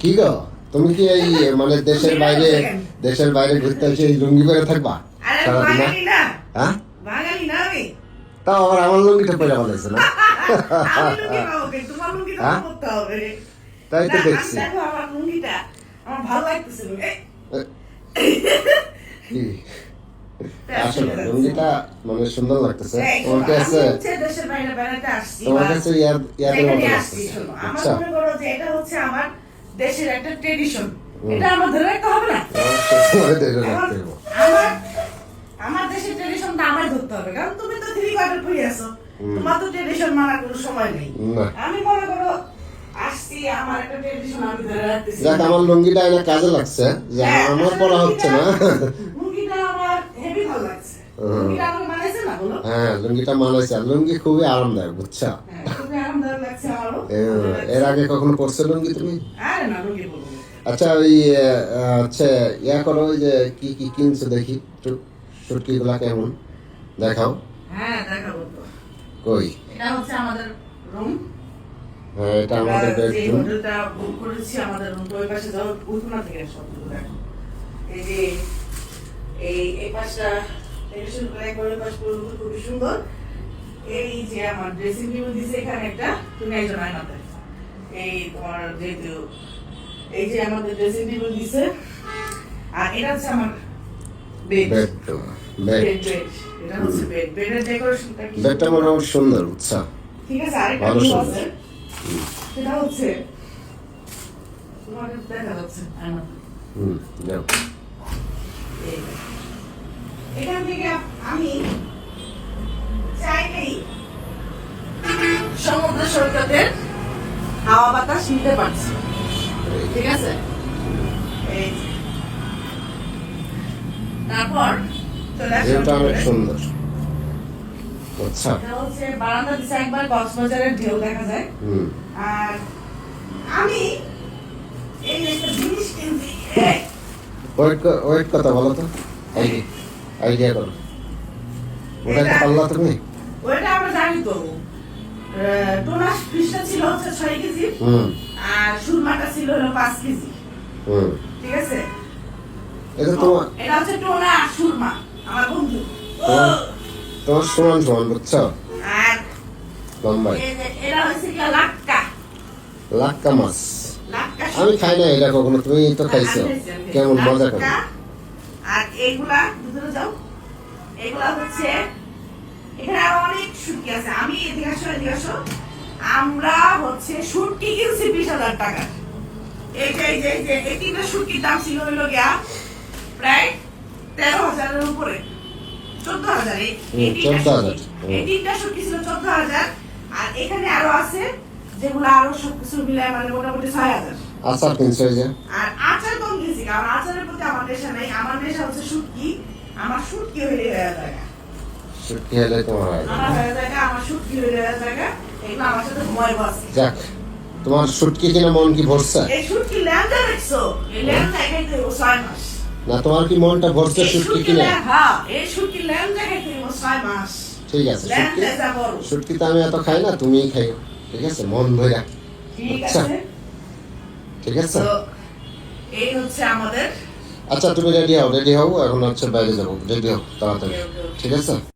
কি গো তুমি কি এই মানে দেশের বাইরে ঘুরতে এসে এই লুঙ্গি পরে থাকবা সারাদিন? হ্যাঁ, তাও আবার আমার লুঙ্গিটা পরে বলেছে না? হ্যাঁ, তাই তো দেখছি। কি আসলে লুঙ্গিটা মানে সুন্দর লাগতেছে তোমার কাছে, তোমার কাছে ইয়াদের মতো লাগতেছে, বুঝছো? এটা হচ্ছে আমার দেশের একটা ট্রেডিশন, এটা আমার ধরে রাখতে হবে না? আমার দেশের ট্রেডিশনটা আমার ধরতে হবে, কারণ তুমি তো থ্রি কোয়ার্টার পরে আছো, তোমার তো ট্রেডিশন মানার কোনো সময় নেই। আমি মনে করো আসছি, আমার একটা ট্রেডিশন আমি ধরে রাখতেছি। যাক, আমার লুঙ্গিটা এনে কাজে লাগছে, যে আমার পরা হচ্ছে না। লুঙ্গিটা আমার হেভি ভালো লাগছে। লুঙ্গিটা আমাকে মানাইছে না বলো? হ্যাঁ, লুঙ্গিটা মানাইছে। লুঙ্গি খুবই আরামদায়ক, বুঝছো? খুবই আরামদায়ক লাগছে আমারও। এর আগে কখনো পরছো লুঙ্গি তুমি? আরে না, লুঙ্গি বলবো। আচ্ছা, ওই আচ্ছা ইয়া করো, ওই যে কি কি কিনছো দেখি একটু, শুটকি গুলা কেমন দেখাও। হ্যাঁ, দেখাবো তো। কই? এটা হচ্ছে আমাদের রুম। হ্যাঁ, এটা আমাদের বেডরুম। হোটেলটা বুক করেছি, আমাদের রুম তো ওই পাশে যাও, উঠোনা থেকে সবগুলো দেখো। এই যে এই পাশটা থেকে শুরু করে একবার ওই পাশ পর্যন্ত খুবই সুন্দর। এই যে আমার ড্রেসিং টেবিল দিছে এখানে একটা, তুমি একজন আয়নাতে। এই তোমার যেহেতু এই যে আমাদের ড্রেসিং টেবিল দিছে, আর এটা হচ্ছে আমার বেড। এটা হচ্ছে বেড। বেডের ডেকোরেশনটা কি? বেডটা মোটামুটি সুন্দর, বুঝছো? ঠিক আছে, আরেকটা ভালো ভিউ সুন্দর। আছে, সেটা হচ্ছে তোমাদের দেখা যাচ্ছে আয়নাতে। যাও। এখান থেকে আমি চাইলেই সমুদ্র সৈকতের হাওয়া বাতাস নিতে পারছি, ঠিক আছে? এই যে। তারপর চলে আসলাম ভিউটা অনেক ভিতরে। সুন্দর, বুঝছো? এটা হচ্ছে বারান্দা দিকে একবার কক্সবাজারের ঢেউ দেখা যায়। আর আমি এই একটা জিনিস কিনছি। ওয়েট কথা বলো তো, আইডিয়া করো। ওটা তো পারলা তুমি? ওইটা আমরা জানি তো। টোনা ফিশটা ছিল হচ্ছে 6 কেজি, আর সুরমাটা ছিল হলো 5 কেজি। ঠিক আছে? এটা তোমার, এটা হচ্ছে টোনা আর সুরমা, আমার বন্ধু। তোমার সমান সমান, বুঝছো? আর লম্বাই। এটা হচ্ছে কি লাক্কা। লাক্কা মাছ। লাক্কা আমি খাই না এটা কখনো, তুমি তো খাইছো, কেমন মজা করে। আর এইগুলা ভিতরে যাও, এগুলা হচ্ছে এখানে আরো অনেক শুটকি আছে। আমি এদিকে আসো, আমরা হচ্ছে শুটকি কিনছি 20,000 টাকা। এই যে এই তিনটা শুটকির দাম ছিল হইলো গিয়া প্রায় 13,000 এর উপরে, 14,000। এই তিনটা শুটকি ছিল 14,000, আর এখানে আরো আছে যেগুলো আরো সবকিছু মিলায় মানে মোটামুটি 6,000। আচার কিনছো এই যে? আর আচার কম কিনছি, কারণ আচারের প্রতি আমার নেশা নাই। আমার নেশা হচ্ছে শুটকি। আমার শুটকি হয়ে যায়, শুটকি হলে তোমার হয়। আমার হয়ে যায়, আমার শুটকি হয়ে যায়। এগুলো আমার সাথে ঘুমায় বসে। যাক, তোমার শুটকি কিনে মন কি ভরছে? এই শুটকি ল্যাংড়া দেখছো? এই ল্যাংড়া খাইতে 6 মাস। না, তোমার কি মনটা ভরছে শুটকি কিনে? হ্যাঁ, এই শুটকি ল্যাংড়া খাইতে 6 মাস। ঠিক আছে, ল্যাংড়া যা বড়। শুটকি তো আমি এত খাই না, তুমিই খাইও, ঠিক আছে? মন ভরা। ঠিক আচ্ছা, আছে, ঠিক আছে। তো এই হচ্ছে আমাদের। আচ্ছা, তুমি রেডি হও, এখন হচ্ছে বাইরে যাবো, রেডি হও তাড়াতাড়ি, ঠিক আছে?